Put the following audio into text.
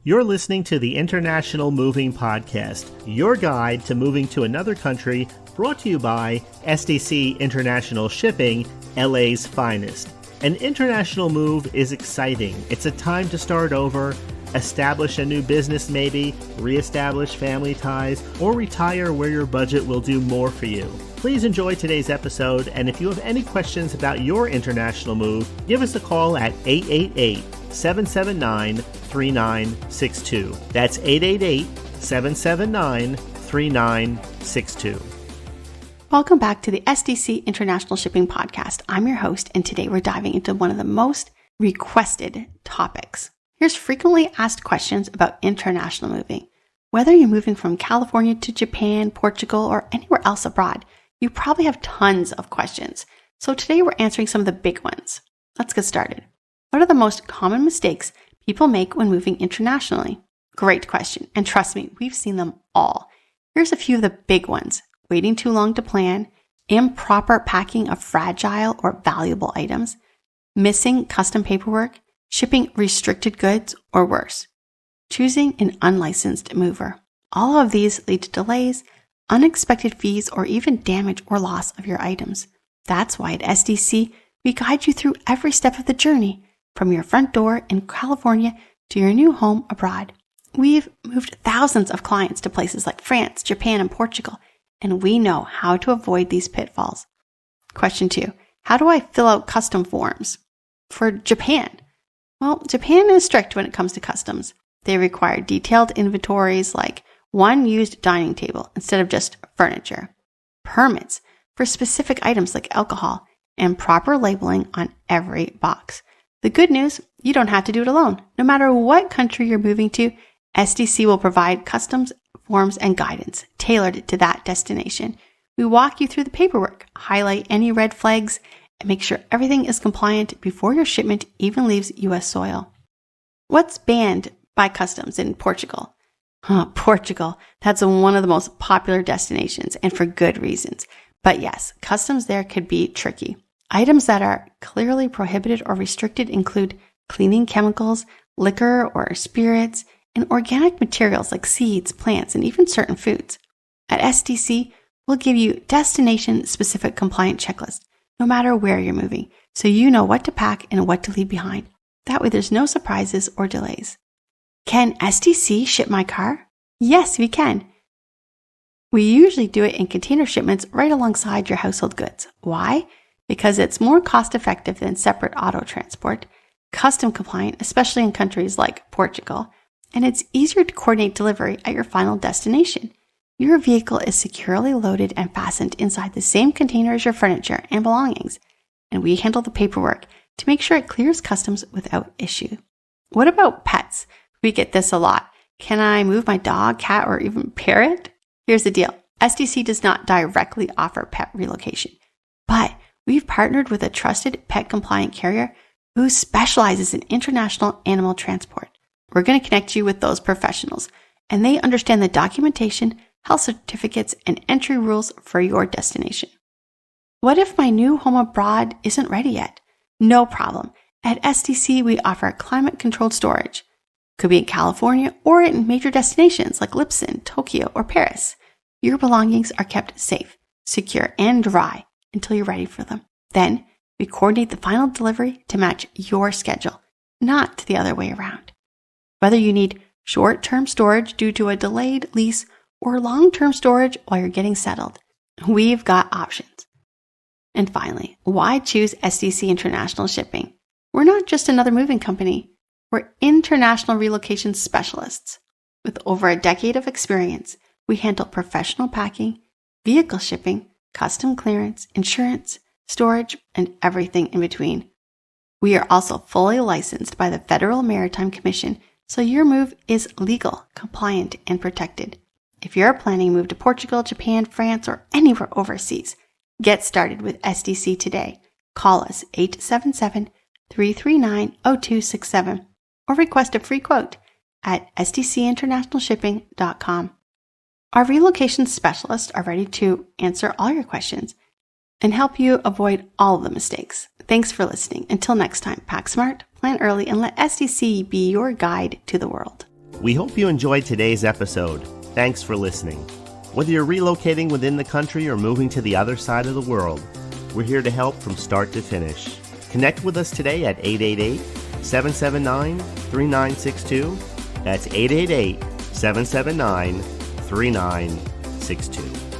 You're listening to the International Moving Podcast, your guide to moving to another country, brought to you by SDC International Shipping, LA's finest. An international move is exciting. It's a time to start over, establish a new business maybe, reestablish family ties, or retire where your budget will do more for you. Please enjoy today's episode, and if you have any questions about your international move, give us a call at 888-779-3962. That's 888-779-3962. Welcome back to the SDC International Shipping Podcast. I'm your host, and today we're diving into one of the most requested topics. Here's frequently asked questions about international moving. Whether you're moving from California to Japan, Portugal, or anywhere else abroad, you probably have tons of questions. So today we're answering some of the big ones. Let's get started. What are the most common mistakes people make when moving internationally? Great question. And trust me, we've seen them all. Here's a few of the big ones. Waiting too long to plan, improper packing of fragile or valuable items, missing custom paperwork, shipping restricted goods, or worse, choosing an unlicensed mover. All of these lead to delays, unexpected fees, or even damage or loss of your items. That's why at SDC, we guide you through every step of the journey, from your front door in California to your new home abroad. We've moved thousands of clients to places like France, Japan, and Portugal, and we know how to avoid these pitfalls. Question 2. How do I fill out custom forms? For Japan. Well, Japan is strict when it comes to customs. They require detailed inventories like one used dining table instead of just furniture, permits for specific items like alcohol, and proper labeling on every box. The good news, you don't have to do it alone. No matter what country you're moving to, SDC will provide customs forms and guidance tailored to that destination. We walk you through the paperwork, highlight any red flags, and make sure everything is compliant before your shipment even leaves U.S. soil. What's banned by customs in Portugal? Portugal. That's one of the most popular destinations, and for good reasons. But yes, customs there could be tricky. Items that are clearly prohibited or restricted include cleaning chemicals, liquor or spirits, and organic materials like seeds, plants, and even certain foods. At SDC, we'll give you destination-specific compliant checklists, no matter where you're moving, so you know what to pack and what to leave behind. That way there's no surprises or delays. Can SDC ship my car? Yes, we can. We usually do it in container shipments right alongside your household goods. Why? Because it's more cost-effective than separate auto transport, custom compliant, especially in countries like Portugal, and it's easier to coordinate delivery at your final destination. Your vehicle is securely loaded and fastened inside the same container as your furniture and belongings, and we handle the paperwork to make sure it clears customs without issue. What about pets? We get this a lot. Can I move my dog, cat, or even parrot? Here's the deal. SDC does not directly offer pet relocation, but we've partnered with a trusted pet compliant carrier who specializes in international animal transport. We're going to connect you with those professionals, and they understand the documentation, health certificates, and entry rules for your destination. What if my new home abroad isn't ready yet? No problem. At SDC, we offer climate-controlled storage. Could be in California or in major destinations like Lisbon, Tokyo, or Paris. Your belongings are kept safe, secure, and dry until you're ready for them. Then, we coordinate the final delivery to match your schedule, not the other way around. Whether you need short-term storage due to a delayed lease or long-term storage while you're getting settled, we've got options. And finally, why choose SDC International Shipping? We're not just another moving company. We're international relocation specialists. With over a decade of experience, we handle professional packing, vehicle shipping, custom clearance, insurance, storage, and everything in between. We are also fully licensed by the Federal Maritime Commission, so your move is legal, compliant, and protected. If you're planning to move to Portugal, Japan, France, or anywhere overseas, get started with SDC today. Call us 877-339-0267 or request a free quote at sdcinternationalshipping.com. Our relocation specialists are ready to answer all your questions and help you avoid all of the mistakes. Thanks for listening. Until next time, pack smart, plan early, and let SDC be your guide to the world. We hope you enjoyed today's episode. Thanks for listening. Whether you're relocating within the country or moving to the other side of the world, we're here to help from start to finish. Connect with us today at 888-779-3962. That's 888-779-3962.